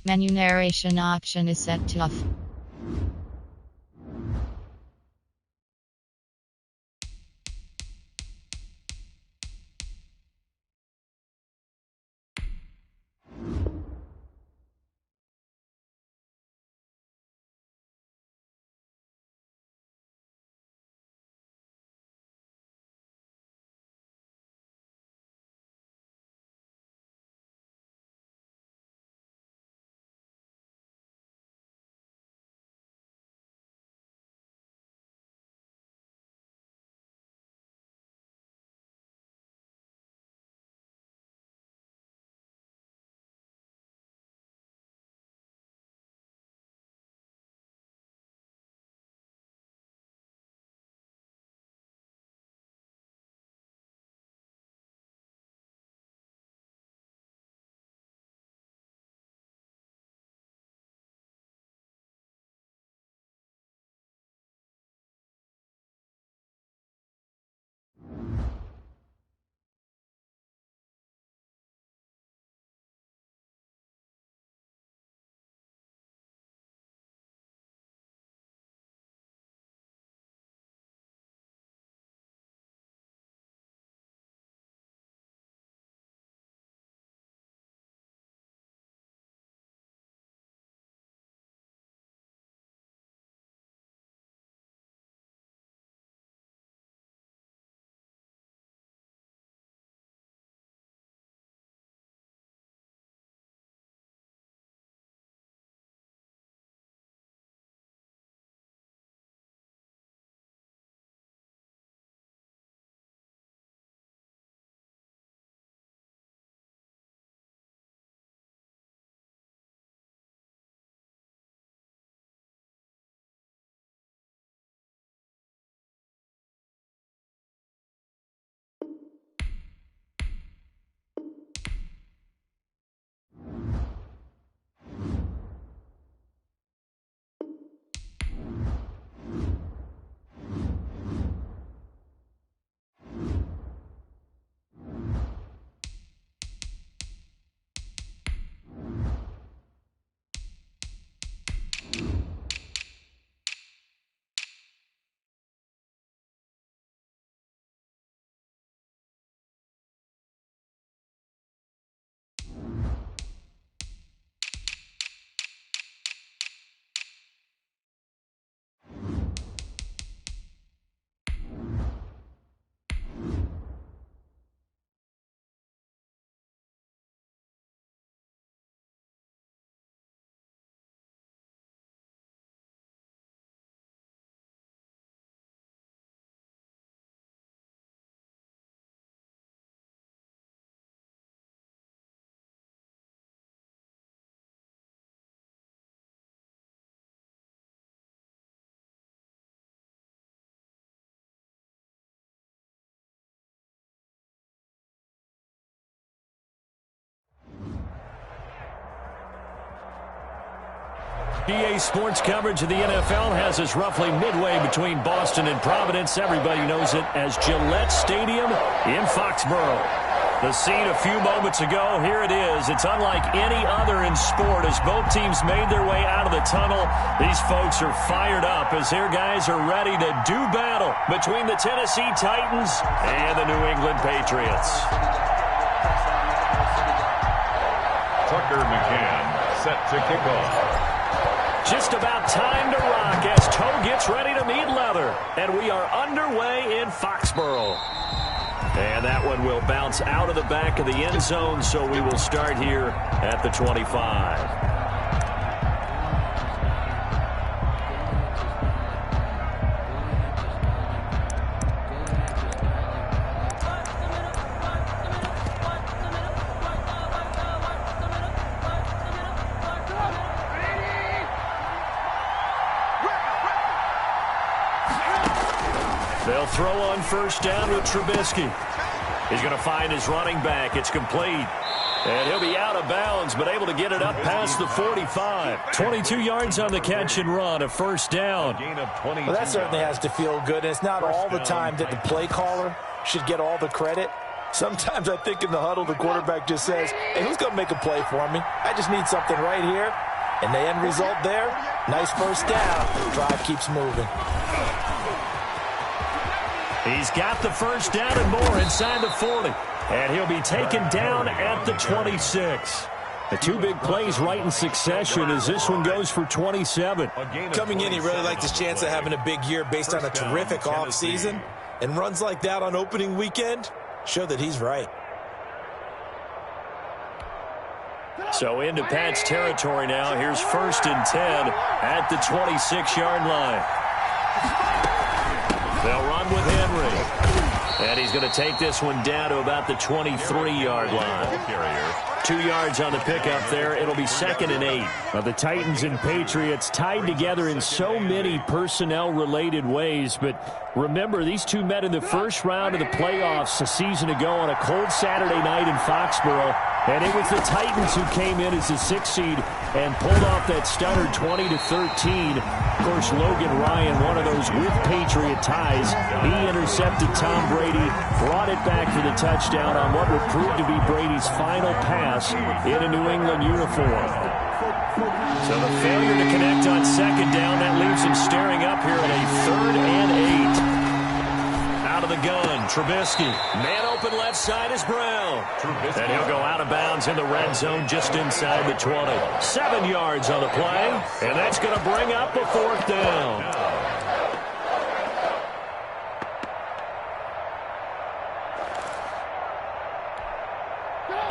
Menu narration option is set to off. EA Sports coverage of the NFL has us roughly midway between Boston and Providence. Everybody knows it as Gillette Stadium in Foxborough. The scene a few moments ago, here it is. It's unlike any other in sport as both teams made their way out of the tunnel. These folks are fired up as their guys are ready to do battle between the Tennessee Titans and the New England Patriots. Tucker McCann set to kick off. Just about time to rock as Toe gets ready to meet leather. And we are underway in Foxborough. And that one will bounce out of the back of the end zone, so we will start here at the 25. They'll throw on first down with Trubisky. He's going to find his running back. It's complete. And he'll be out of bounds, but able to get it up past the 45. 22 yards on the catch and run, a first down. Well, that certainly has to feel good. And it's not all the time that the play caller should get all the credit. Sometimes I think in the huddle, the quarterback just says, hey, who's going to make a play for me? I just need something right here. And the end result there, nice first down. Drive keeps moving. He's got the first down and more inside the 40. And he'll be taken down at the 26. The two big plays right in succession as this one goes for 27. Coming in, he really liked his chance of having a big year based on a terrific offseason. And runs like that on opening weekend show that he's right. So into Pat's territory now. Here's 1st and 10 at the 26-yard line. They'll run with Henry. And he's going to take this one down to about the 23-yard line. 2 yards on the pickup there. It'll be 2nd and 8. Now, the Titans and Patriots tied together in so many personnel-related ways. But remember, these two met in the first round of the playoffs a season ago on a cold Saturday night in Foxborough. And it was the Titans who came in as the 6th seed and pulled off that stunner 20-13. Of course, Logan Ryan, one of those with Patriot ties. He intercepted Tom Brady, brought it back for the touchdown on what would prove to be Brady's final pass in a New England uniform. So the failure to connect on 2nd down, that leaves him staring up here at a 3rd and 8. Out of the gun, Trubisky. Man open left side is Brown. And he'll go out of bounds in the red zone just inside the 20. 7 yards on the play, and that's going to bring up a 4th down.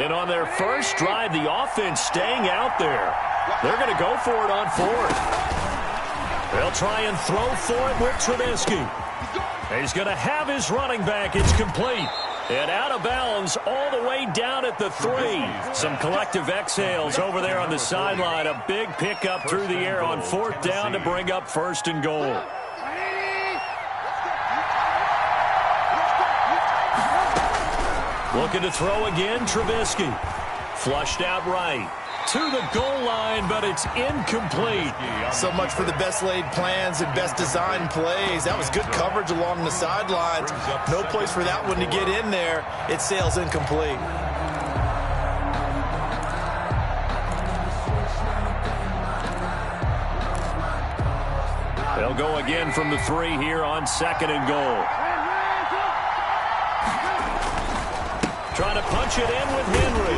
And on their first drive, the offense staying out there. They're going to go for it on 4th. They'll try and throw for it with Trubisky. He's going to have his running back. It's complete. And out of bounds all the way down at the 3. Some collective exhales over there on the sideline. A big pickup through the air on 4th down to bring up 1st and goal. Looking to throw again, Trubisky. Flushed out right. To the goal line, but it's incomplete. So much for the best laid plans and best designed plays. That was good coverage along the sidelines. No place for that one to get in there. It sails incomplete. They'll go again from the 3 here on 2nd and goal. Trying to punch it in with Henry.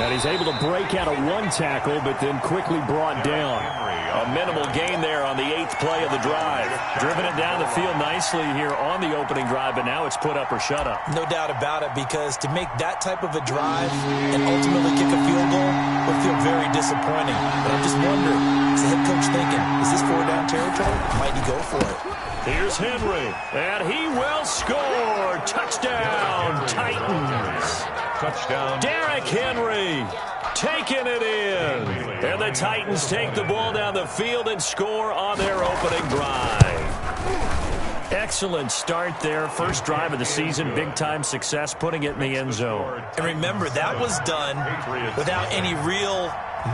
And he's able to break out of 1 tackle, but then quickly brought down. A minimal gain there on the 8th play of the drive. Driven it down the field nicely here on the opening drive, but now it's put up or shut up. No doubt about it, because to make that type of a drive and ultimately kick a field goal would feel very disappointing. But I'm just wondering, is the head coach thinking, is this 4-down territory? Might he go for it? Here's Henry, and he will score. Touchdown, Titans. Touchdown. Derrick Henry taking it in. And the Titans take the ball down the field and score on their opening drive. Excellent start there. First drive of the season, big-time success, putting it in the end zone. And remember, that was done without any real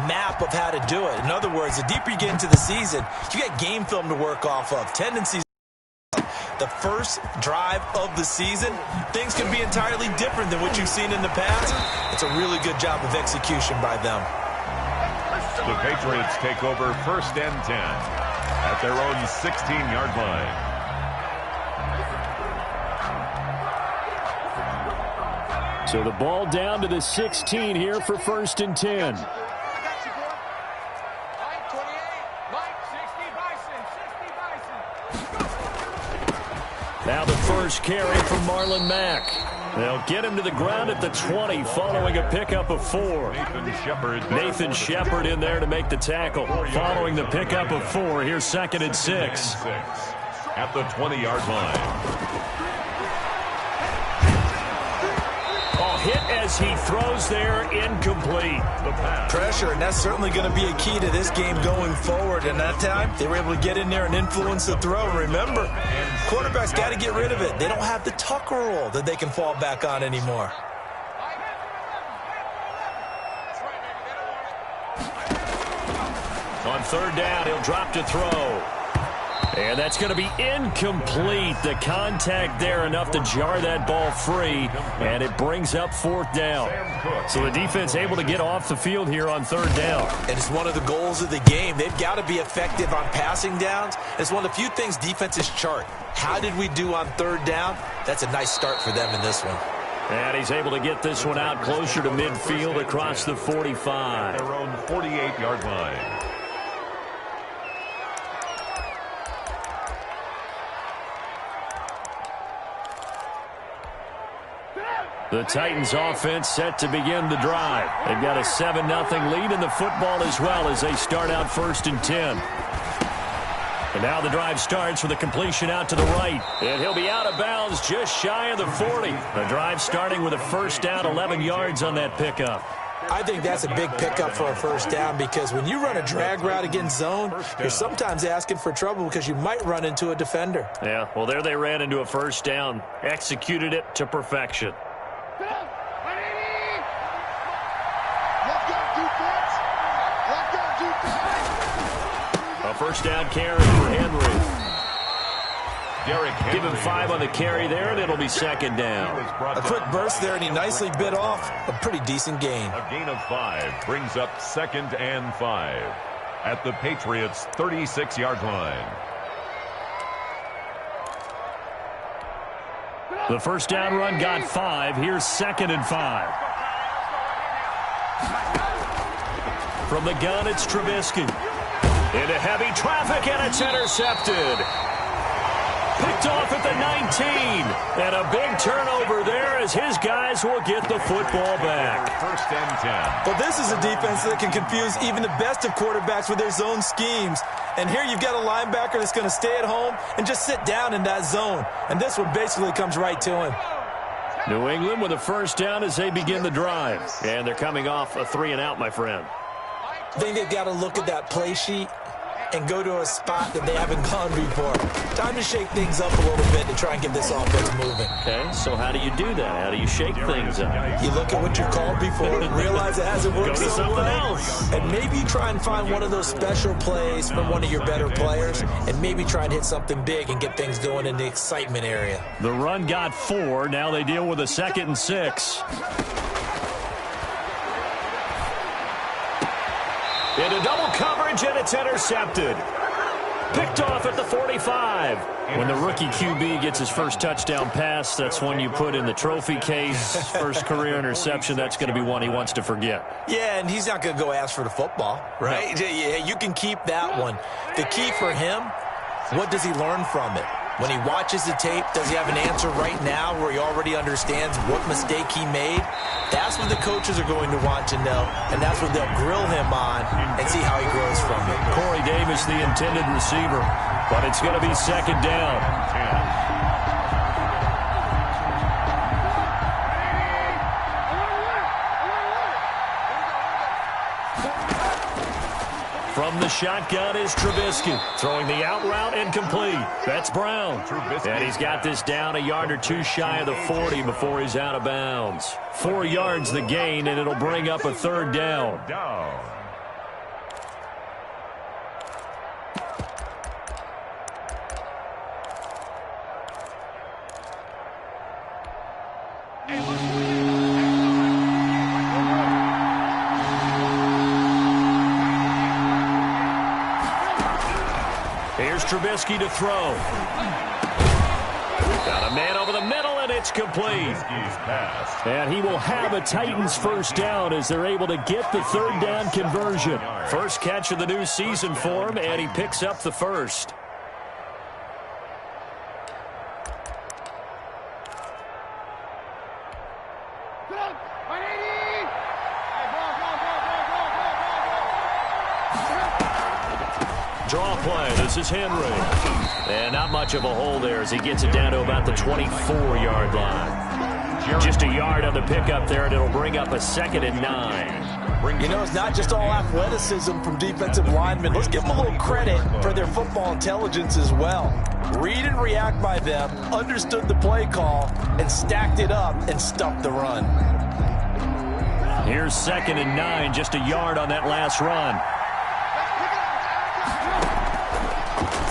map of how to do it. In other words, the deeper you get into the season, you got game film to work off of. Tendencies. The first drive of the season, things can be entirely different than what you've seen in the past. It's a really good job of execution by them. The Patriots take over 1st and 10 at their own 16-yard line. So the ball down to the 16 here for 1st and 10. Now the first carry from Marlon Mack. They'll get him to the ground at the 20 following a pickup of 4. Nathan Shepard in there to make the tackle. Following the pickup of 4, here's 2nd and 6. At the 20-yard line. Hit as he throws there, incomplete. Pressure, and that's certainly going to be a key to this game going forward. And that time, they were able to get in there and influence the throw. Remember, quarterbacks got to get rid of it. They don't have the Tucker rule that they can fall back on anymore. On 3rd down, he'll drop to throw. And that's going to be incomplete. The contact there enough to jar that ball free, and it brings up 4th down. So the defense able to get off the field here on 3rd down. And it's one of the goals of the game. They've got to be effective on passing downs. It's one of the few things defenses chart. How did we do on 3rd down? That's a nice start for them in this one. And he's able to get this one out closer to midfield across the 45. Their own 48-yard line. The Titans offense set to begin the drive. They've got a 7-0 lead in the football as well as they start out 1st and 10. And now the drive starts with a completion out to the right. And he'll be out of bounds just shy of the 40. The drive starting with a 1st down, 11 yards on that pickup. I think that's a big pickup for a 1st down because when you run a drag route against zone, you're sometimes asking for trouble because you might run into a defender. Yeah, well, there they ran into a 1st down. Executed it to perfection. A 1st down carry for Henry. Give him 5 on the carry there, and it'll be 2nd down. A quick burst there, and he nicely bit off a pretty decent gain. A gain of 5 brings up 2nd and 5 at the Patriots' 36-yard line. The 1st down run got 5. Here's 2nd and 5. From the gun, it's Trubisky. Into heavy traffic, and it's intercepted. Picked off at the 19. And a big turnover there as his guys will get the football back. 1st and 10. Well, this is a defense that can confuse even the best of quarterbacks with their zone schemes. And here you've got a linebacker that's going to stay at home and just sit down in that zone. And this one basically comes right to him. New England with a 1st down as they begin the drive. And they're coming off a 3-and-out, my friend. I think they've got to look at that play sheet and go to a spot that they haven't gone before. Time to shake things up a little bit to try and get this offense moving. Okay, so how do you do that? How do you shake things up? You look at what you called before, realize it hasn't worked Go to so something well, else. and maybe you try and find one of those special plays from one of your better players, and maybe try and hit something big and get things going in the excitement area. The run got 4. Now they deal with a 2nd and 6. Into double coverage, and it's intercepted. Picked off at the 45. When the rookie QB gets his first touchdown pass, that's one you put in the trophy case. First career interception, that's going to be one he wants to forget. Yeah, and he's not going to go ask for the football, right? No. Yeah, you can keep that one. The key for him, what does he learn from it? When he watches the tape, does he have an answer right now where he already understands what mistake he made? That's what the coaches are going to want to know, and that's what they'll grill him on and see how he grows from it. Corey Davis, the intended receiver, but it's going to be 2nd down. From the shotgun is Trubisky, throwing the out route incomplete. That's Brown. And he's got this down a yard or 2 shy of the 40 before he's out of bounds. 4 yards the gain, and it'll bring up a 3rd down. Here's Trubisky to throw. Got a man over the middle, and it's complete. And he will have a Titans 1st down as they're able to get the 3rd down conversion. First catch of the new season for him, and he picks up the 1st. Draw play. This is Henry. And not much of a hole there as he gets it down to about the 24-yard line. Just a yard on the pickup there, and it'll bring up a 2nd and 9. You know, it's not just all athleticism from defensive linemen. Let's give them a little credit for their football intelligence as well. Read and react by them, understood the play call, and stacked it up and stuffed the run. Here's 2nd and 9, just a yard on that last run.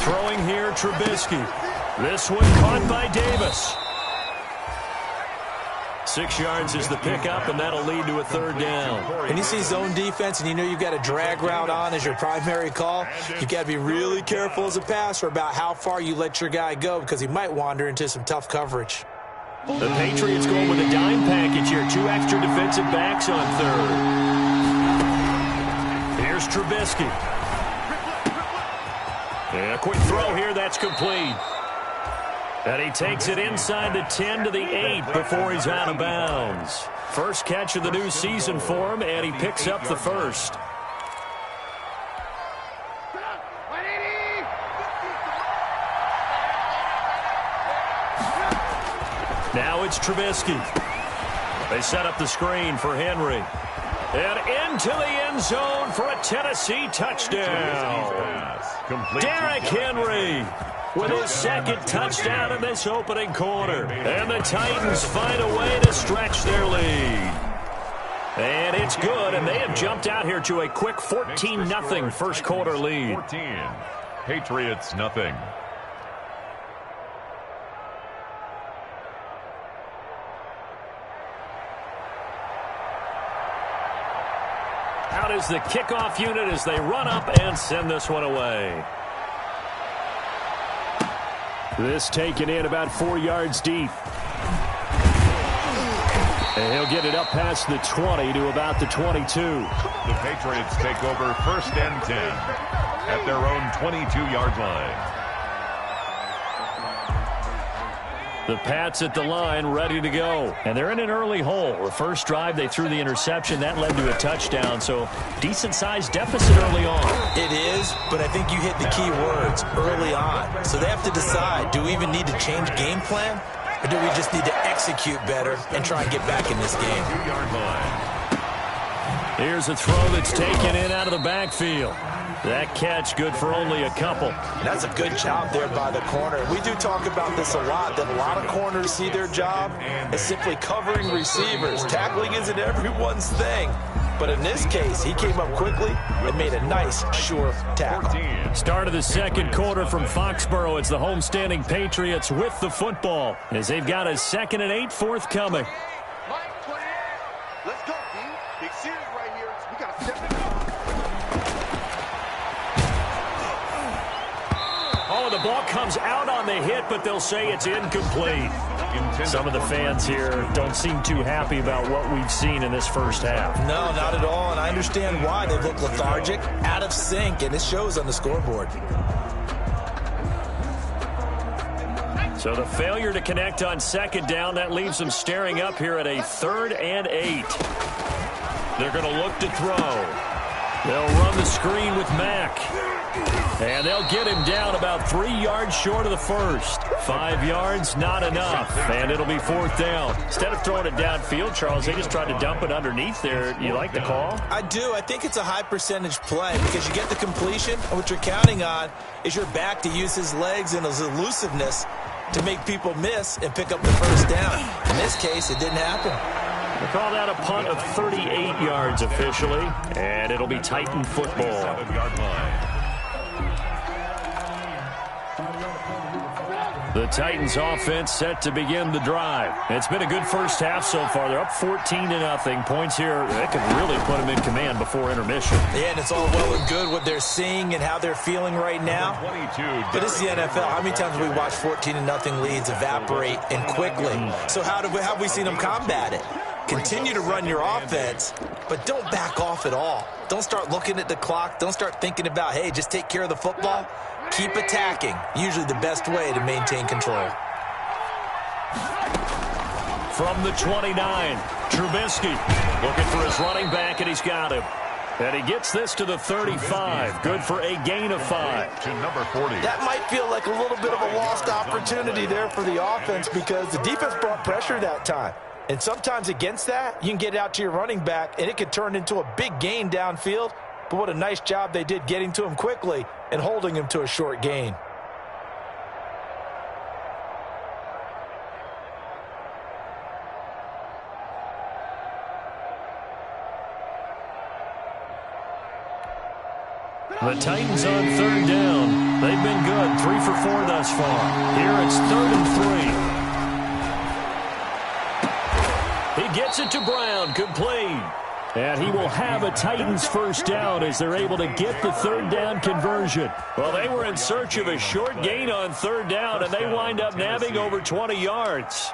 Throwing here, Trubisky. This one caught by Davis. 6 yards is the pickup, and that'll lead to a third down. When you see zone defense and you know you've got a drag route on as your primary call, you've got to be really careful as a passer about how far you let your guy go because he might wander into some tough coverage. The Patriots going with a dime package here. 2 extra defensive backs on third. Here's Trubisky. And a quick throw here. That's complete. And he takes it inside the 10 to the 8 before he's out of bounds. First catch of the new season for him, and he picks up the first. Now it's Trubisky. They set up the screen for Henry. And into the end zone for a Tennessee touchdown. Derrick Henry with his second touchdown in this opening quarter. And the Titans find a way to stretch their lead. And it's good, and they have jumped out here to a quick 14-0 first quarter lead. 14. Patriots nothing. Out is the kickoff unit as they run up and send this one away. This taken in about 4 yards deep. And he'll get it up past the 20 to about the 22. The Patriots take over 1st and 10 at their own 22-yard line. The Pats at the line, ready to go. And they're in an early hole. The first drive, they threw the interception. That led to a touchdown. So, decent-sized deficit early on. It is, but I think you hit the key words, early on. So they have to decide, do we even need to change game plan? Or do we just need to execute better and try and get back in this game? 2-yard line. Here's a throw that's taken in out of the backfield. That catch good for only a couple. And that's a good job there by the corner. We do talk about this a lot, that a lot of corners see their job as simply covering receivers. Tackling isn't everyone's thing. But in this case, he came up quickly and made a nice, sure tackle. 14. Start of the second quarter from Foxborough. It's the homestanding Patriots with the football as they've got a 2nd and 8 forthcoming. Let's go, team. Big series right here. We got to step it up. Oh, the ball comes out on the hit, but they'll say it's incomplete. Some of the fans here don't seem too happy about what we've seen in this first half. No, not at all, and I understand why. They look lethargic, out of sync, and it shows on the scoreboard. So the failure to connect on 2nd down, that leaves them staring up here at a 3rd and 8. They're going to look to throw. They'll run the screen with Mack. And they'll get him down about 3 yards short of the first. 5 yards, not enough. And it'll be 4th down. Instead of throwing it downfield, Charles, they just tried to dump it underneath there. You like the call? I do. I think it's a high percentage play because you get the completion, and what you're counting on is your back to use his legs and his elusiveness to make people miss and pick up the first down. In this case, it didn't happen. They call that a punt of 38 yards officially, and it'll be Titan football. 7-yard line. The Titans offense set to begin the drive. It's been a good first half so far. They're up 14-0. Points here, that could really put them in command before intermission. Yeah, and it's all well and good what they're seeing and how they're feeling right now. 22. But this is the NFL. How many times have we watched 14-0 leads evaporate and quickly? So how have we seen them combat it? Continue to run your offense, but don't back off at all. Don't start looking at the clock. Don't start thinking about, hey, just take care of the football. Keep attacking. Usually the best way to maintain control. From the 29, Trubisky looking for his running back, and he's got him. And he gets this to the 35. Good for a gain of 5. To number 40. That might feel like a little bit of a lost opportunity there for the offense because the defense brought pressure that time. And sometimes against that, you can get out to your running back, and it could turn into a big gain downfield. But what a nice job they did getting to him quickly and holding him to a short gain. The Titans on third down. They've been good, 3 for 4 thus far. Here it's 3rd and 3. He gets it to Brown, complete. And he will have a Titans first down as they're able to get the 3rd down conversion. Well, they were in search of a short gain on 3rd down, and they wind up nabbing over 20 yards.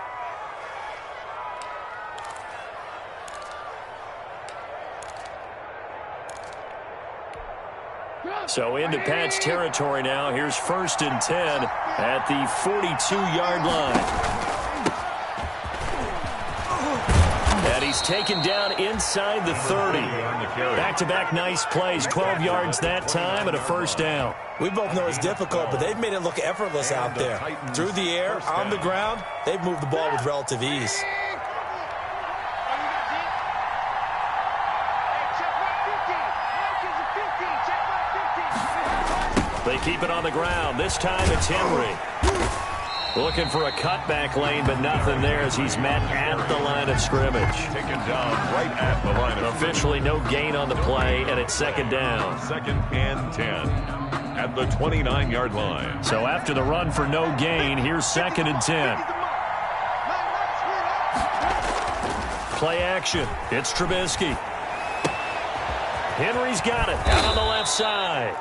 So into Pat's territory now. Here's 1st and 10 at the 42-yard line. And he's taken down inside the 30. Back-to-back nice plays, 12 yards that time and a first down. We both know it's difficult, but they've made it look effortless out there. Through the air, on the ground, they've moved the ball with relative ease. They keep it on the ground. This time it's Henry. Looking for a cutback lane, but nothing there as he's met at the line of scrimmage. Taken down right at the line of Officially no gain on the play, and it's 2nd down. 2nd and 10 at the 29-yard line. So after the run for no gain, here's 2nd and 10. Play action. It's Trubisky. Henry's got it out on the left side.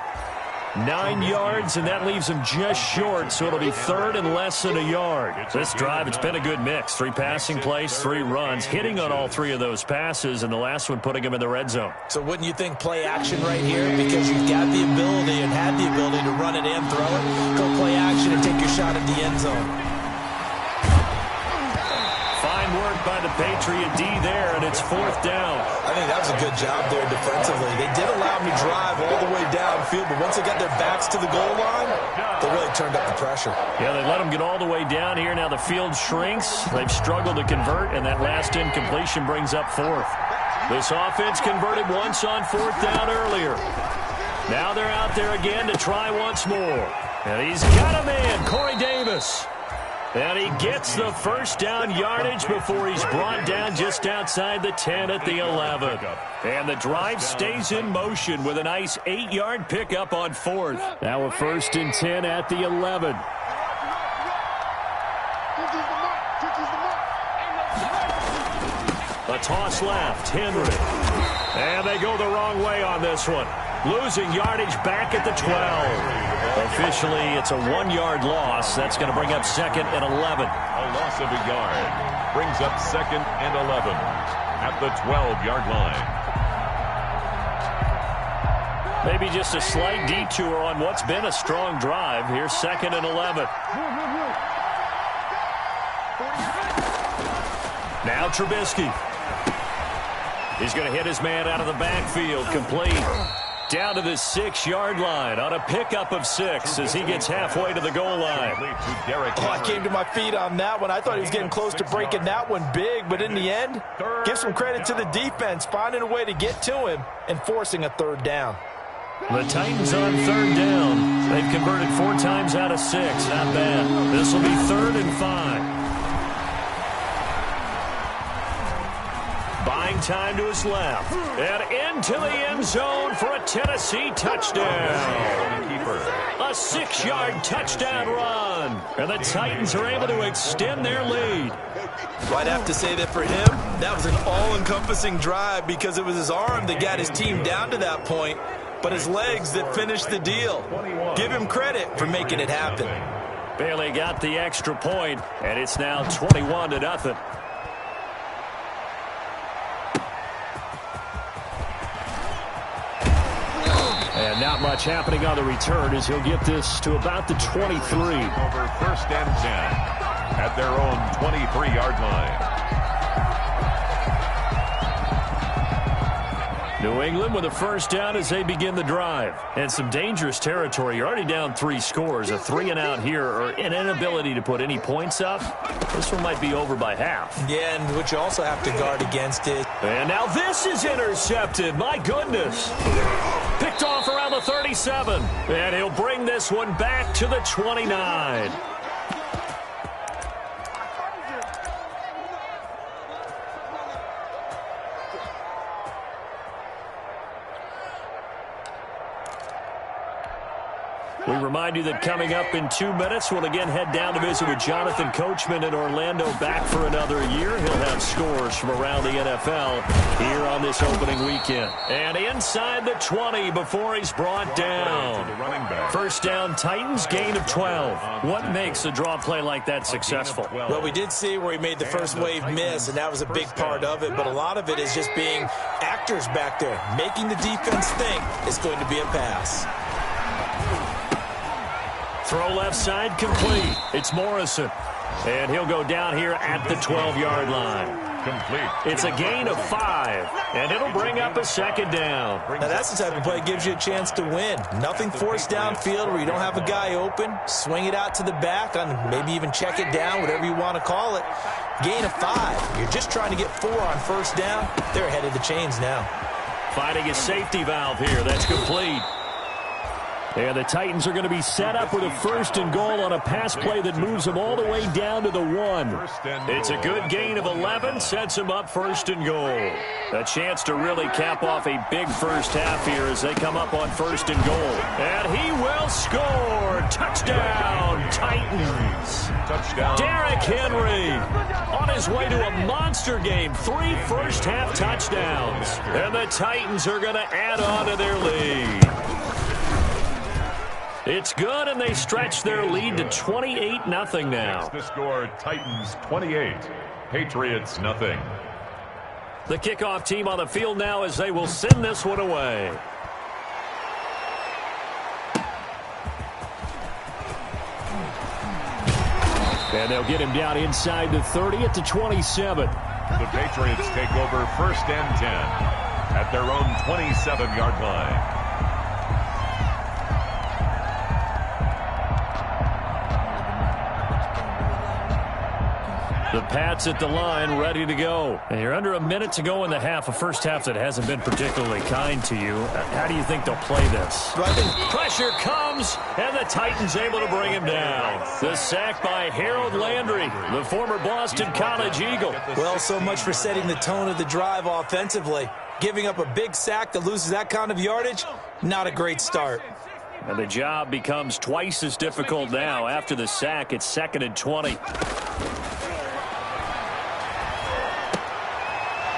9 yards, and that leaves him just short, so it'll be 3rd and less than a yard. This drive, it's been a good mix. 3 passing plays, 3 runs, hitting on all 3 of those passes, and the last one putting him in the red zone. So wouldn't you think play action right here? Because you've got the ability and had the ability to run it and throw it. Go play action and take your shot at the end zone. Fine work by the Patriot D there, and it's 4th down. I think that was a good job there defensively. They did allow them to drive all the way downfield, but once they got their backs to the goal line, they really turned up the pressure. Yeah, they let them get all the way down here. Now the field shrinks. They've struggled to convert, and that last incompletion brings up 4th. This offense converted once on 4th down earlier. Now they're out there again to try once more. And he's got a man, Corey Davis. And he gets the first down yardage before he's brought down just outside the 10 at the 11. And the drive stays in motion with a nice 8-yard pickup on 4th. Now a 1st and 10 at the 11. A toss left, Henry. And they go the wrong way on this one. Losing yardage back at the 12. Officially, it's a 1-yard loss. That's going to bring up 2nd and 11. A loss of a yard brings up 2nd and 11 at the 12-yard line. Maybe just a slight detour on what's been a strong drive. Here's 2nd and 11. Now Trubisky. He's going to hit his man out of the backfield. Complete. Down to the 6-yard line on a pickup of 6 as he gets halfway to the goal line. Oh, I came to my feet on that one. I thought he was getting close to breaking that one big, but in the end, give some credit to the defense, finding a way to get to him and forcing a 3rd down. The Titans on 3rd down. They've converted 4 times out of 6. Not bad. This will be 3rd and 5. Buying time to his left. And into the end zone for a Tennessee touchdown. A 6-yard touchdown run. And the Titans are able to extend their lead. Well, I'd have to say that for him, that was an all-encompassing drive because it was his arm that got his team down to that point, but his legs that finished the deal. Give him credit for making it happen. Bailey got the extra point, and it's now 21-0. And not much happening on the return as he'll get this to about the 23. Over 1st and 10 at their own 23-yard line. New England with a first down as they begin the drive. And some dangerous territory. You're already down 3 scores. A 3-and-out here or an inability to put any points up. This one might be over by half. Yeah, and what you also have to guard against is... And now this is intercepted. My goodness. Picked off around the 37. And he'll bring this one back to the 29. We remind you that coming up in 2 minutes, we'll again head down to visit with Jonathan Coachman in Orlando, back for another year. He'll have scores from around the NFL here on this opening weekend. And inside the 20 before he's brought down. First down, Titans, gain of 12. What makes a draw play like that successful? Well, we did see where he made the first wave miss, and that was a big part of it. But a lot of it is just being actors back there, making the defense think it's going to be a pass. Throw left side complete. It's Morrison. And he'll go down here at the 12-yard line. Complete. It's a gain of 5, and it'll bring up a second down. Now, that's the type of play that gives you a chance to win. Nothing forced downfield where you don't have a guy open. Swing it out to the back, and maybe even check it down, whatever you want to call it. Gain of 5. You're just trying to get 4 on first down. They're ahead of the chains now. Finding a safety valve here. That's complete. And the Titans are going to be set up with a 1st and goal on a pass play that moves them all the way down to the 1. It's a good gain of 11, sets them up 1st and goal. A chance to really cap off a big first half here as they come up on 1st and goal. And he will score. Touchdown, Titans. Touchdown. Derrick Henry on his way to a monster game. 3 first-half touchdowns. And the Titans are going to add on to their lead. It's good, and they stretch their lead to 28-0 now. The score, Titans 28, Patriots nothing. The kickoff team on the field now as they will send this one away. And they'll get him down inside the 30 at the 27. The Patriots take over 1st and 10 at their own 27-yard line. The Pats at the line, ready to go. And you're under a minute to go in the half, a first half that hasn't been particularly kind to you. How do you think they'll play this? Pressure comes, and the Titans able to bring him down. The sack by Harold Landry, the former Boston College Eagle. Well, so much for setting the tone of the drive offensively. Giving up a big sack that loses that kind of yardage, not a great start. And the job becomes twice as difficult now. After the sack, it's 2nd and 20.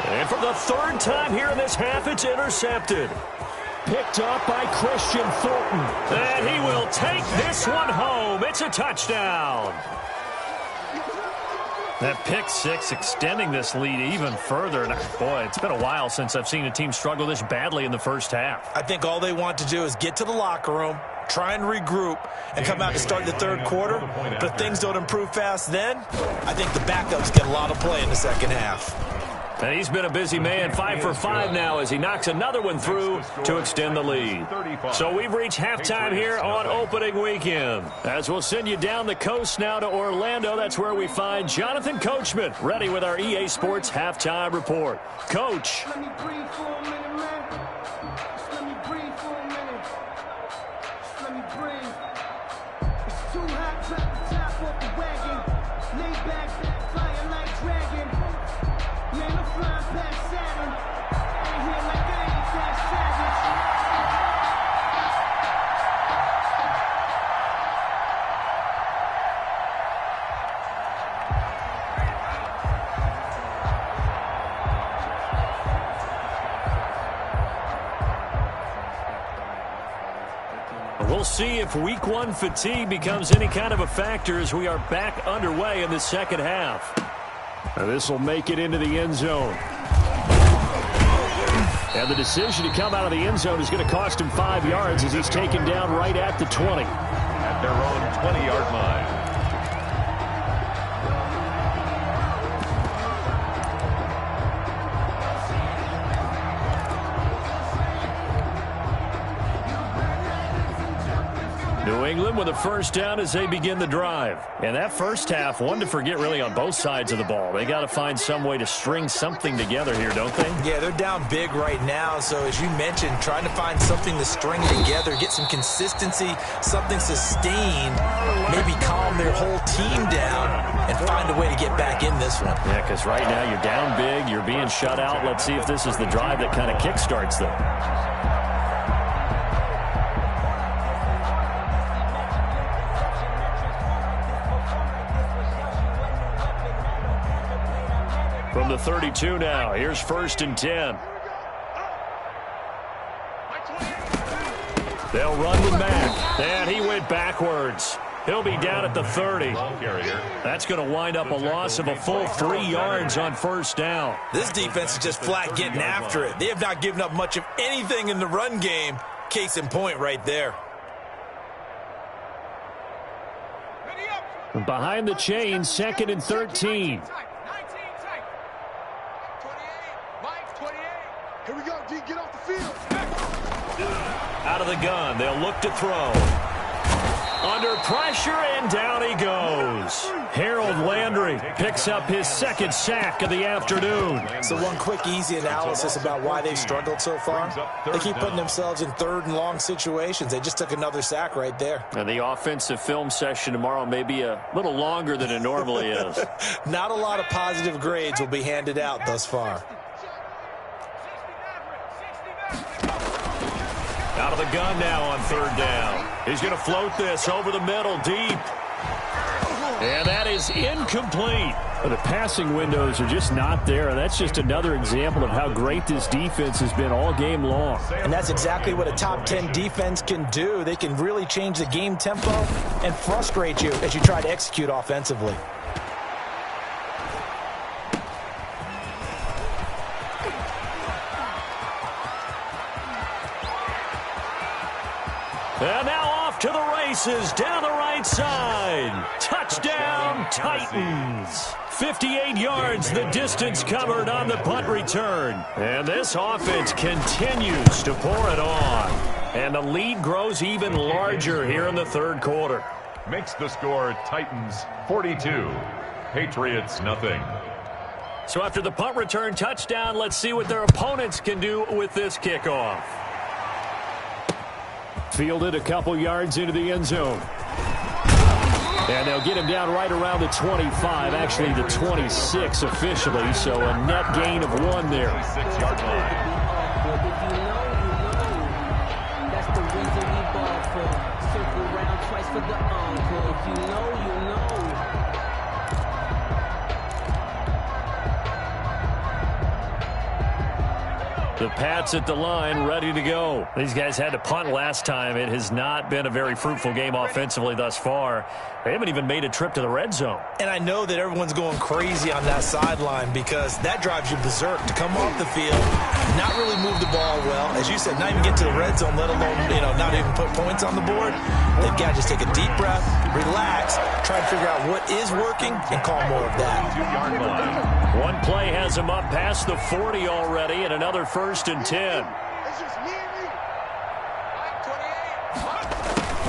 And for the 3rd time here in this half, it's intercepted. Picked up by Christian Fulton. And he will take this one home. It's a touchdown. That pick 6 extending this lead even further. And boy, it's been a while since I've seen a team struggle this badly in the first half. I think all they want to do is get to the locker room, try and regroup, and come out to start the 3rd quarter. But if things don't improve fast then, I think the backups get a lot of play in the second half. And he's been a busy man, 5 for 5 now as he knocks another one through to extend the lead. So we've reached halftime here on opening weekend. As we'll send you down the coast now to Orlando, that's where we find Jonathan Coachman, ready with our EA Sports halftime report. Coach. Let me breathe for a minute, man. Just let me breathe for a minute. Just let me breathe. It's too hot, drop the top off the wagon. Lay back, flying like dragon. Man, I'm flying past Saturn. Ain't here like I ain't that savage. We'll see if week 1 fatigue becomes any kind of a factor as we are back underway in the second half. This will make it into the end zone. And the decision to come out of the end zone is going to cost him 5 yards as he's taken down right at the 20. At their own 20-yard line. New England with a first down as they begin the drive. And that first half, one to forget really on both sides of the ball. They got to find some way to string something together here, don't they? Yeah, they're down big right now. So as you mentioned, trying to find something to string together, get some consistency, something sustained, maybe calm their whole team down and find a way to get back in this one. Yeah, because right now you're down big, you're being shut out. Let's see if this is the drive that kind of kickstarts them. From the 32 now, here's 1st and 10. They'll run with Mack, and he went backwards. He'll be down at the 30. That's going to wind up a loss of a full 3 yards on 1st down. This defense is just flat getting after it. They have not given up much of anything in the run game. Case in point right there. Behind the chain, 2nd and 13. Here we go, D. Get off the field. Out of the gun, they'll look to throw. Under pressure, and down he goes. Harold Landry picks up his 2nd sack of the afternoon. So one quick, easy analysis about why they've struggled so far. They keep putting themselves in 3rd and long situations. They just took another sack right there. And the offensive film session tomorrow may be a little longer than it normally is. Not a lot of positive grades will be handed out thus far. Out of the gun now on 3rd down. He's going to float this over the middle deep. And that is incomplete. The passing windows are just not there. That's just another example of how great this defense has been all game long. And that's exactly what a top 10 defense can do. They can really change the game tempo and frustrate you as you try to execute offensively. And now off to the races down the right side. Touchdown, Titans. 58 yards, the distance covered on the punt return. And this offense continues to pour it on. And the lead grows even larger here in the 3rd quarter. Makes the score Titans 42, Patriots nothing. So after the punt return touchdown, let's see what their opponents can do with this kickoff. Fielded a couple yards into the end zone. And they'll get him down right around the 25, actually the 26 officially, so a net gain of 1 there. 6-yard line. That's the reason we ball for. Circle round twice for the encore. If you know, you know. The Pats at the line, ready to go. These guys had to punt last time. It has not been a very fruitful game offensively thus far. They haven't even made a trip to the red zone. And I know that everyone's going crazy on that sideline because that drives you berserk to come off the field, not really move the ball well. As you said, not even get to the red zone, let alone, not even put points on the board. They've got to just take a deep breath, relax, try to figure out what is working, and call more of that. 2-yard line. One play has him up past the 40 already, and another 1st and 10. It's just me and you.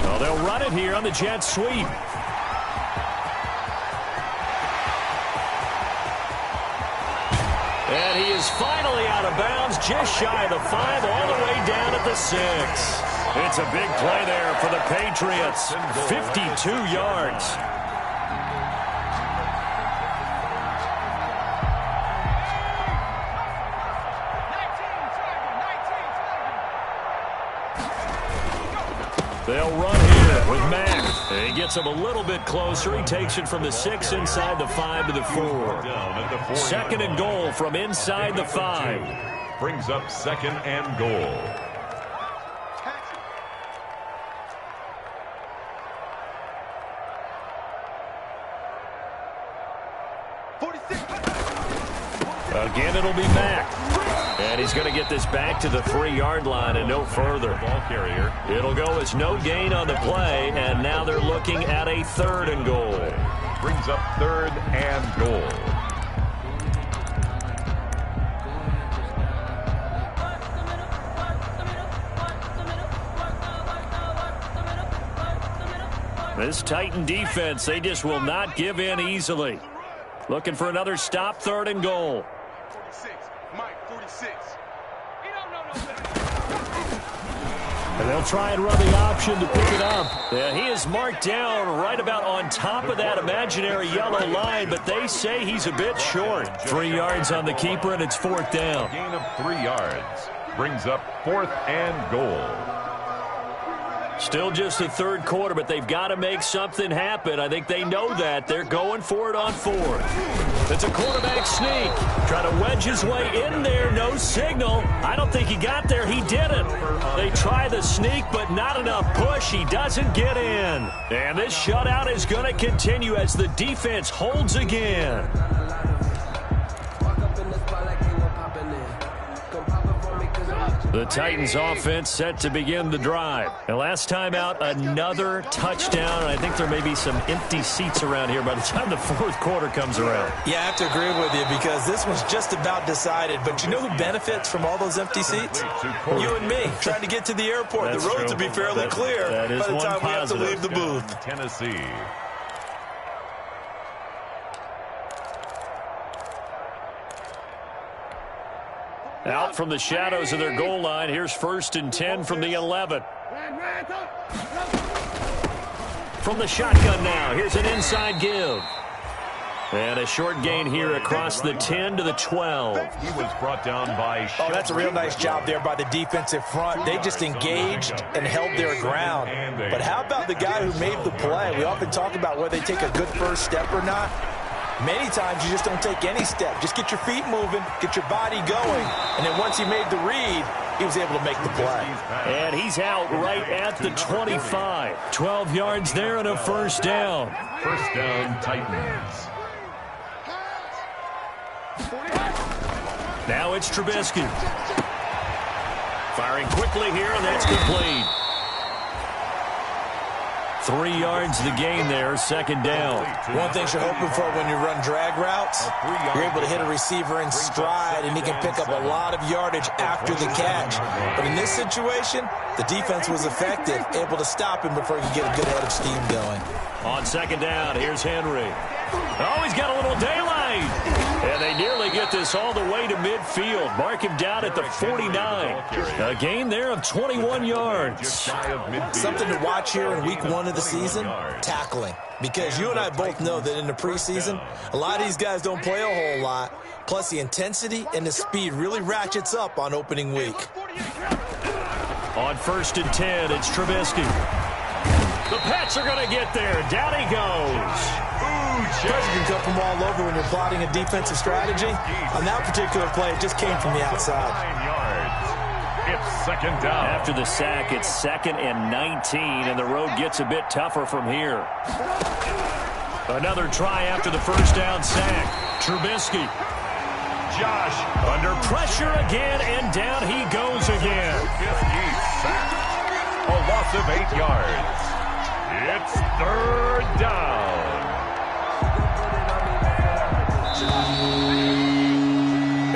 Well, they'll run it here on the jet sweep. And he is finally out of bounds, just shy of the 5, all the way down at the 6. It's a big play there for the Patriots. 52 yards. They'll run here with Mack. He gets him a little bit closer. He takes it from the 6 inside the 5 to the 4. 2nd and goal from inside the 5. Brings up 2nd and goal. Again, it'll be Mack. And he's going to get this back to the 3-yard line and no further. Ball carrier. It'll go as no gain on the play, and now they're looking at a 3rd and goal. Brings up 3rd and goal. This Titan defense, they just will not give in easily. Looking for another stop, 3rd and goal. 46. Mike, 46. And they'll try and run the option to pick it up. Yeah, he is marked down right about on top of that imaginary yellow line, but they say he's a bit short. 3 yards on the keeper, and it's 4th down. Gain of 3 yards. Brings up 4th and goal. Still just the third quarter, but they've got to make something happen. I think they know that. They're going for it on fourth. It's a quarterback sneak. Try to wedge his way in there. No signal. I don't think he got there. He didn't. They try the sneak, but not enough push. He doesn't get in. And this shutout is going to continue as the defense holds again. The Titans offense set to begin the drive. And last time out, another touchdown. I think there may be some empty seats around here by the time the fourth quarter comes around. Yeah, I have to agree with you because this one's just about decided. But you know who benefits from all those empty seats? You and me, trying to get to the airport. The roads will be fairly clear by the time we have to leave the booth. Tennessee. Out from the shadows of their goal line. Here's 1st and 10 from the 11. From the shotgun now. Here's an inside give. And a short gain here across the 10 to the 12. He was brought down by... Oh, that's a real nice job there by the defensive front. They just engaged and held their ground. But how about the guy who made the play? We often talk about whether they take a good first step or not. Many times you just don't take any step. Just get your feet moving, get your body going, and then once he made the read, he was able to make the play. And he's out right at the 25. 12 yards there and a first down. First down, Titans. Now it's Trubisky. Firing quickly here, and that's complete. 3 yards the gain there, second down. One thing you're hoping for when you run drag routes, you're able to hit a receiver in stride, and he can pick up a lot of yardage after the catch. But in this situation, the defense was effective, able to stop him before he could get a good head of steam going. On second down, here's Henry. Oh, he's got a little daylight. And they nearly get this all the way to midfield. Mark him down at the 49. A gain there of 21 yards. Something to watch here in week 1 of the season, tackling. Because you and I both know that in the preseason, a lot of these guys don't play a whole lot. Plus, the intensity and the speed really ratchets up on opening week. On 1st and 10, it's Trubisky. The Pats are going to get there. Down he goes. Pressure can come from all over when you're plotting a defensive strategy. On that particular play, it just came from the outside. 9 yards. It's second down. After the sack, it's 2nd and 19, and the road gets a bit tougher from here. Another try after the first down sack. Trubisky. Josh Under pressure again, and down he goes again. Trubisky sacked. A loss of 8 yards. It's third down.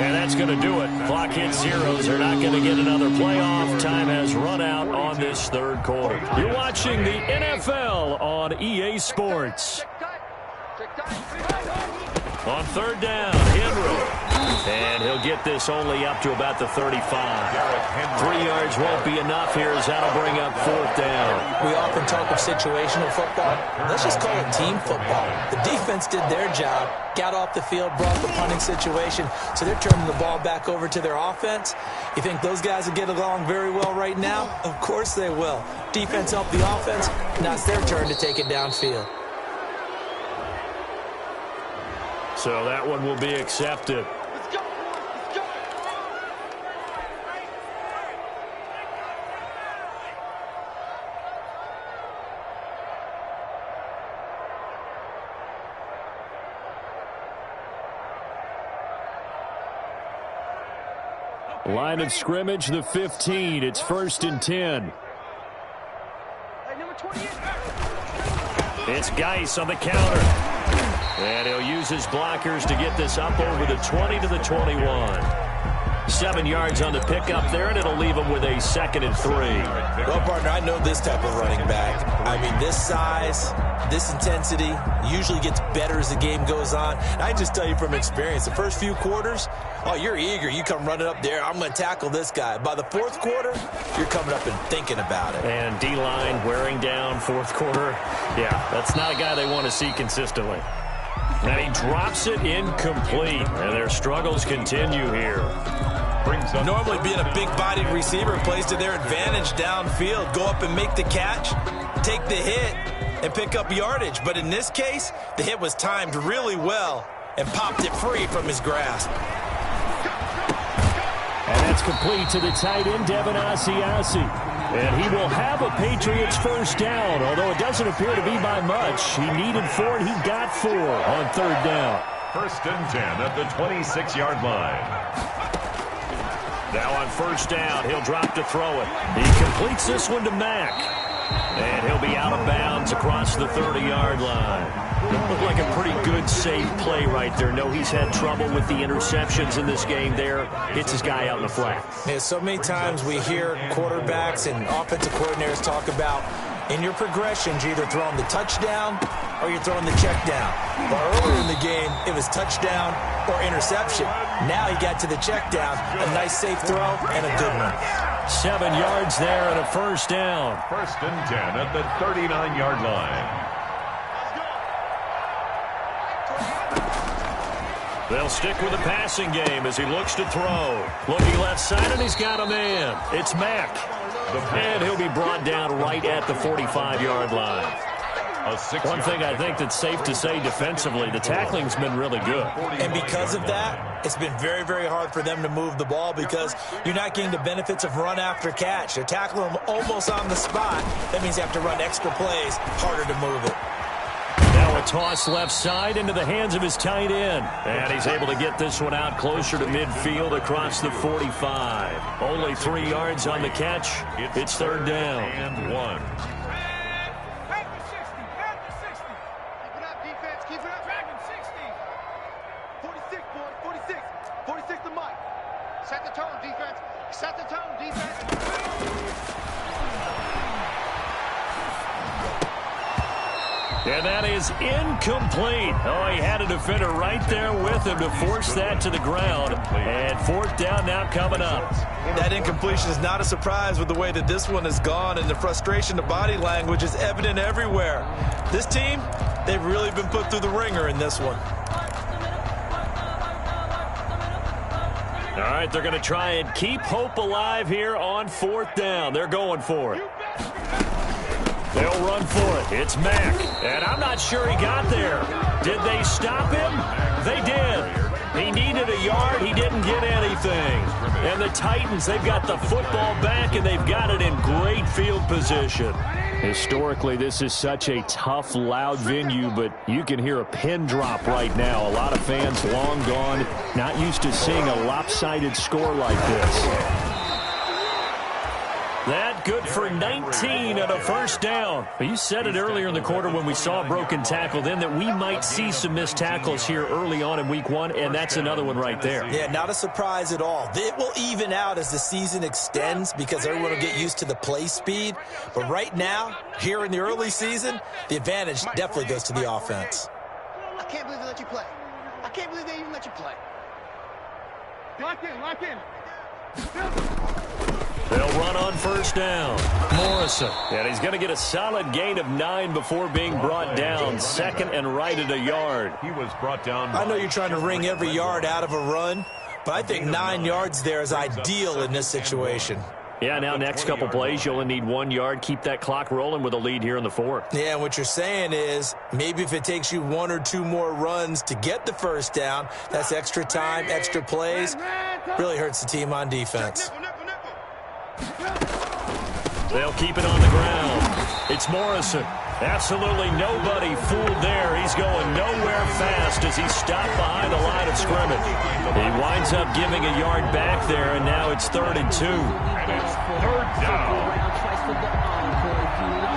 And that's going to do it. Clock hits zeros. They're not going to get another playoff. Time has run out on this third quarter. You're watching the NFL on EA Sports. On third down, Henry. And he'll get this only up to about the 35. 3 yards won't be enough here as that'll bring up fourth down. We often talk of situational football. Let's just call it team football. The defense did their job, got off the field, brought the punting situation, so they're turning the ball back over to their offense. You think those guys will get along very well right now? Of course they will. Defense helped the offense. Now it's their turn to take it downfield. So that one will be accepted. Line of scrimmage, the 15. It's 1st and 10. It's Geis on the counter. And he'll use his blockers to get this up over the 20 to the 21. 7 yards on the pickup there, and it'll leave him with a 2nd and 3. Well, partner, I know this type of running back. I mean, this size, this intensity usually gets better as the game goes on. And I just tell you from experience, the first few quarters, oh, you're eager. You come running up there, I'm going to tackle this guy. By the fourth quarter, you're coming up and thinking about it. And D-line wearing down fourth quarter. Yeah, that's not a guy they want to see consistently. And he drops it incomplete. And their struggles continue here. brings up Normally being a big-bodied receiver plays to their advantage downfield. Go up and make the catch, take the hit, and pick up yardage. But in this case, the hit was timed really well and popped it free from his grasp. And that's complete to the tight end, Devin Asiasi. And he will have a Patriots first down, although it doesn't appear to be by much. He needed 4, and he got 4 on third down. First and 10 at the 26-yard line. Now on first down, he'll drop to throw it. He completes this one to Mack. And he'll be out of bounds across the 30-yard line. Looked like a pretty good, safe play right there. No, he's had trouble with the interceptions in this game there. Hits his guy out in the flat. Yeah, so many times we hear quarterbacks and offensive coordinators talk about in your progressions, you're either throwing the touchdown or you're throwing the check down. But earlier in the game, it was touchdown or interception. Now he got to the check down. A nice, safe throw and a good one. 7 yards there and a first down. First and 10 at the 39-yard line. They'll stick with the passing game as he looks to throw. Looking left side, and he's got a man. It's Mack. And he'll be brought down right at the 45-yard line. One thing I think that's safe to say defensively, the tackling's been really good. And because of that, it's been very, very hard for them to move the ball because you're not getting the benefits of run after catch. They're tackling them almost on the spot. That means you have to run extra plays, harder to move it. Now a toss left side into the hands of his tight end. And he's able to get this one out closer to midfield across the 45. Only 3 yards on the catch. It's third down. And 1. Keep it up. 46, boys. 46. 46 to Mike. Set the tone, defense. Set the tone, defense. And that is incomplete. Oh, he had a defender right there with him to force that to the ground. And fourth down now coming up. That incompletion is not a surprise with the way that this one has gone, and the frustration, the body language is evident everywhere. This team, they've really been put through the ringer in this one. All right, they're going to try and keep hope alive here on fourth down. They're going for it. They'll run for it. It's Mack. And I'm not sure he got there. Did they stop him? They did. He needed a yard. He didn't get anything. And the Titans, they've got the football back, and they've got it in great field position. Historically, this is such a tough, loud venue, but you can hear a pin drop right now. A lot of fans long gone, not used to seeing a lopsided score like this. That good for 19 and a first down. You said it earlier in the quarter when we saw a broken tackle then that we might see some missed tackles here early on in week 1, and that's another one right there. Yeah, not a surprise at all. It will even out as the season extends because everyone will get used to the play speed. But right now, here in the early season, the advantage definitely goes to the offense. I can't believe they let you play. I can't believe they even let you play. Lock in, lock in. They'll run on first down. Morrison. And he's going to get a solid gain of 9 before being brought down. Second and right at a yard. He was brought down. I know you're trying to wring every yard out of a run, but I think 9 yards there is ideal in this situation. Yeah, now next couple plays, you only need 1 yard. Keep that clock rolling with a lead here in the fourth. Yeah, and what you're saying is maybe if it takes you 1 or 2 more runs to get the first down, that's extra time, extra plays. Really hurts the team on defense. They'll keep it on the ground. It's Morrison. Absolutely nobody fooled there. He's going nowhere fast as he's stopped behind the line of scrimmage. He winds up giving a yard back there, and now it's 3rd and 2. And it's third down.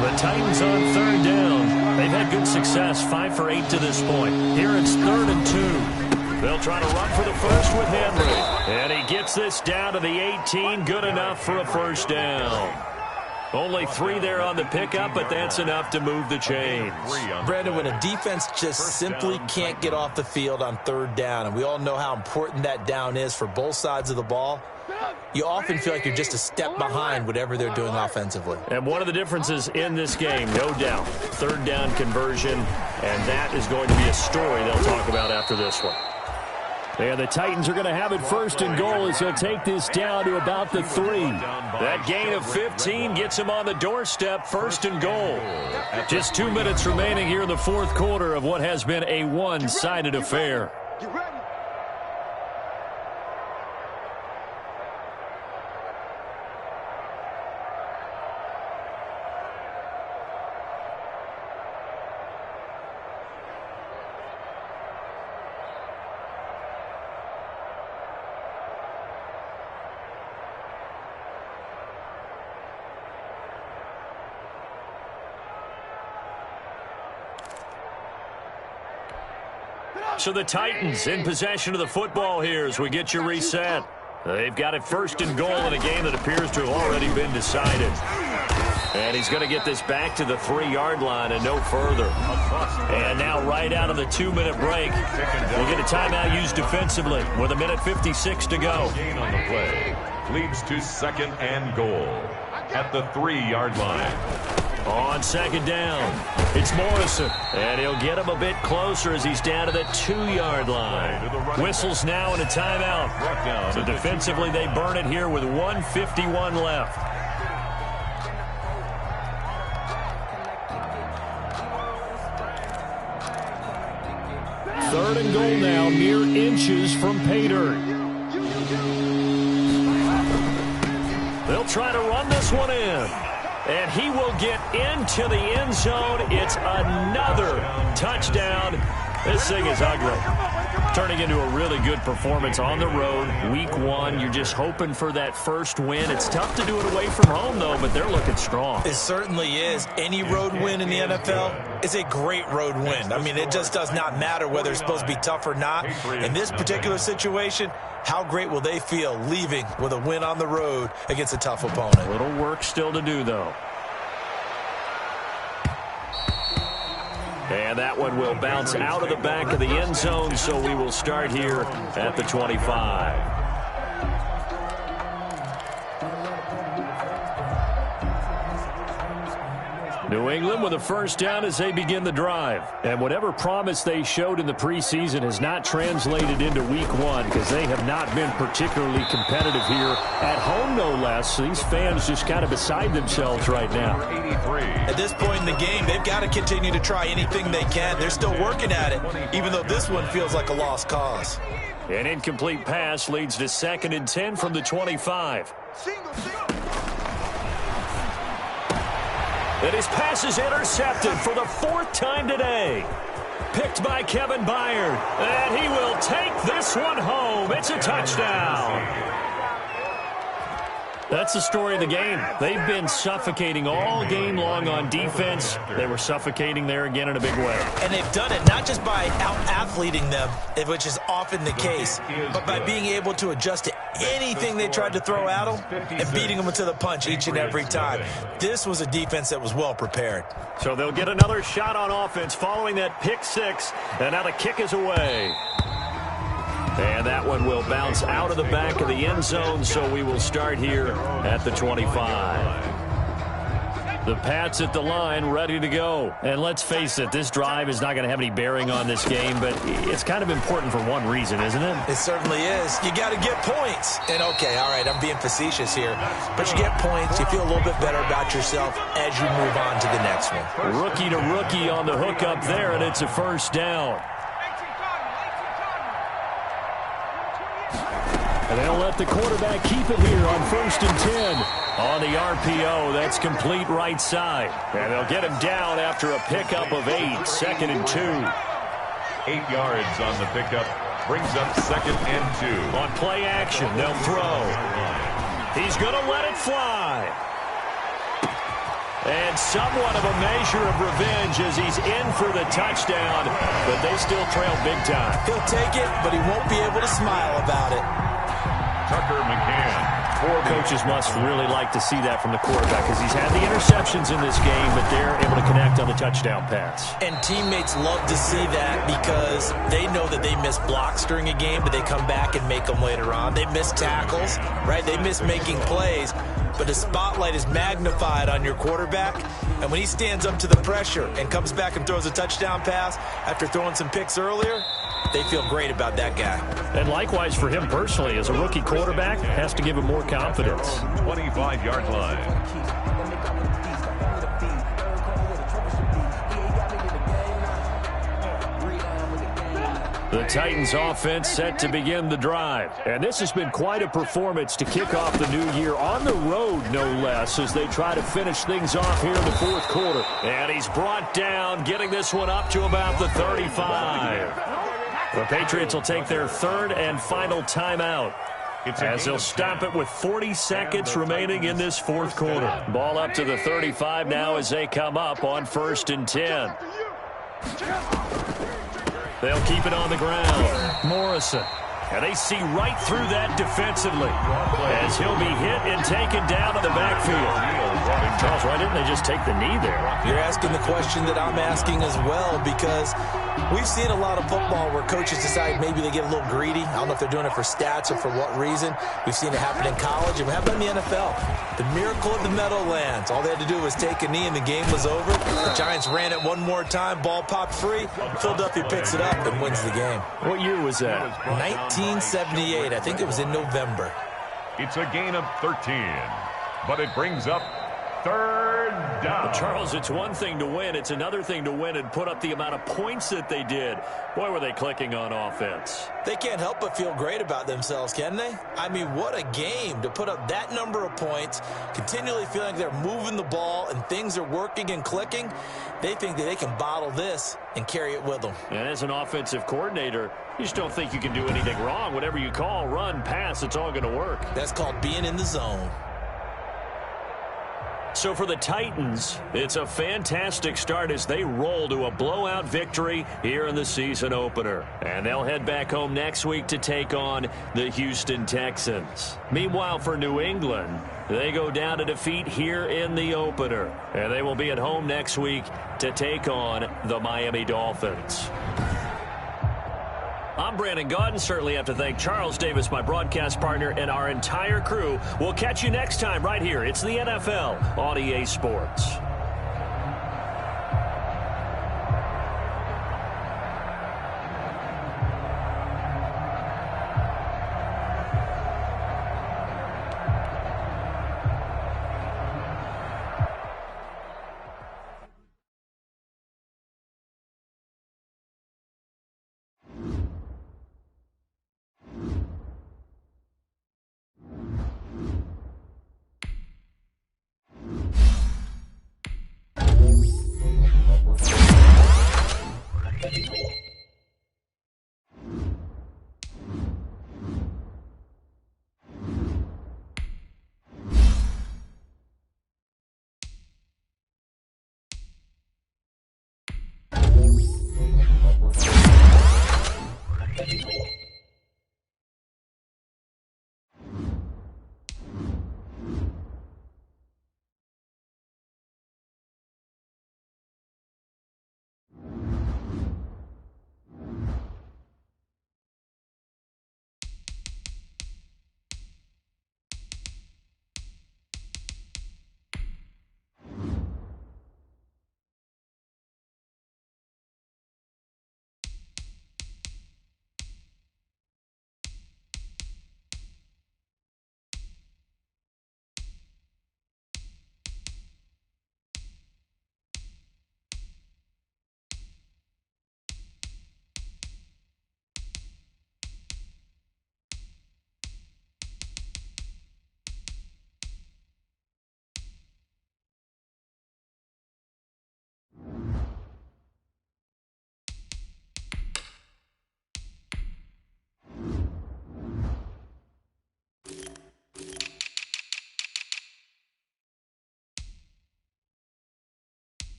The Titans on 3rd down. They've had good success, 5 for 8 to this point. Here it's 3rd and 2. They'll try to run for the first with Henry. And he gets this down to the 18. Good enough for a first down. Only 3 there on the pickup, but that's enough to move the chains. Brandon, when a defense just simply can't get off the field on 3rd down, and we all know how important that down is for both sides of the ball, you often feel like you're just a step behind whatever they're doing offensively. And one of the differences in this game, no doubt, 3rd down conversion, and that is going to be a story they'll talk about after this one. And the Titans are going to have it first and goal as they'll take this down to about the 3. That gain of 15 gets them on the doorstep, first and goal. Just 2 minutes remaining here in the fourth quarter of what has been a one-sided affair. You ready? So the Titans in possession of the football here as we get you reset. They've got it first and goal in a game that appears to have already been decided. And he's going to get this back to the 3-yard line and no further. And now right out of the 2-minute break, we'll get a timeout used defensively with 1:56 to go. Gain on the play leads to second and goal at the 3-yard line. On second down, it's Morrison, and he'll get him a bit closer as he's down to the 2-yard line. Whistles now and a timeout. So defensively, they burn it here with 1:51 left. Third and goal now, mere inches from pay dirt. They'll try to run this one in. And he will get into the end zone. It's another touchdown. This thing is ugly. Turning into a really good performance on the road. Week 1, you're just hoping for that first win. It's tough to do it away from home, though, but they're looking strong. It certainly is. Any road win in the NFL is a great road win. I mean, it just does not matter whether it's supposed to be tough or not. In this particular situation, how great will they feel leaving with a win on the road against a tough opponent? Little work still to do, though. And that one will bounce out of the back of the end zone, so we will start here at the 25. New England with a first down as they begin the drive. And whatever promise they showed in the preseason has not translated into week 1 because they have not been particularly competitive here at home, no less. These fans just kind of beside themselves right now. At this point in the game, they've got to continue to try anything they can. They're still working at it, even though this one feels like a lost cause. An incomplete pass leads to 2nd and 10 from the 25. And his pass is intercepted for the 4th time today. Picked by Kevin Byard. And he will take this one home. It's a touchdown. That's the story of the game. They've been suffocating all game long on defense. They were suffocating there again in a big way. And they've done it not just by out-athleting them, which is often the case, but by being able to adjust to anything they tried to throw at them and beating them to the punch each and every time. This was a defense that was well prepared. So they'll get another shot on offense following that pick 6, and now the kick is away. And that one will bounce out of the back of the end zone, so we will start here at the 25. The Pats at the line, ready to go. And let's face it, this drive is not going to have any bearing on this game, but it's kind of important for one reason, isn't it? It certainly is. You got to get points. And, okay, all right, I'm being facetious here, but you get points, you feel a little bit better about yourself as you move on to the next one. Rookie to rookie on the hook up there, and it's a first down. And they'll let the quarterback keep it here on 1st and 10. On the RPO, that's complete right side. And they'll get him down after a pickup of 8, 2nd and 2. 8 yards on the pickup brings up 2nd and 2. On play action, they'll throw. He's going to let it fly. And somewhat of a measure of revenge as he's in for the touchdown, but they still trail big time. He'll take it, but he won't be able to smile about it. Tucker McCann Boy, coaches must really like to see that from the quarterback because he's had the interceptions in this game, but they're able to connect on the touchdown pass. And teammates love to see that because they know that they miss blocks during a game, but they come back and make them later on. They miss tackles, right? They miss making plays, but the spotlight is magnified on your quarterback. And when he stands up to the pressure and comes back and throws a touchdown pass after throwing some picks earlier, they feel great about that guy. And likewise for him personally, as a rookie quarterback, has to give him more confidence. 25-yard line. The Titans offense set to begin the drive. And this has been quite a performance to kick off the new year on the road, no less, as they try to finish things off here in the fourth quarter. And he's brought down, getting this one up to about the 35. The Patriots will take their third and final timeout, as they'll stop it with 40 seconds remaining in this fourth quarter. Ball up to the 35 now as they come up on 1st and 10. They'll keep it on the ground. Morrison. And they see right through that defensively as he'll be hit and taken down to the backfield. Charles, why didn't they just take the knee there? You're asking the question that I'm asking as well, because we've seen a lot of football where coaches decide maybe they get a little greedy. I don't know if they're doing it for stats or for what reason. We've seen it happen in college, and we have it in the NFL. The miracle of the Meadowlands. All they had to do was take a knee, and the game was over. The Giants ran it one more time. Ball popped free. Philadelphia picks it up and wins the game. What year was that? 1978. I think it was in November. It's a gain of 13, but it brings up third down. Charles, it's one thing to win. It's another thing to win and put up the amount of points that they did. Boy, were they clicking on offense. They can't help but feel great about themselves, can they? I mean, what a game to put up that number of points, continually feeling like they're moving the ball and things are working and clicking. They think that they can bottle this and carry it with them. And as an offensive coordinator, you just don't think you can do anything wrong. Whatever you call, run, pass, it's all going to work. That's called being in the zone. So for the Titans, it's a fantastic start as they roll to a blowout victory here in the season opener. And they'll head back home next week to take on the Houston Texans. Meanwhile, for New England, they go down to defeat here in the opener. And they will be at home next week to take on the Miami Dolphins. I'm Brandon Gaudin. Certainly have to thank Charles Davis, my broadcast partner, and our entire crew. We'll catch you next time right here. It's the NFL on EA Sports.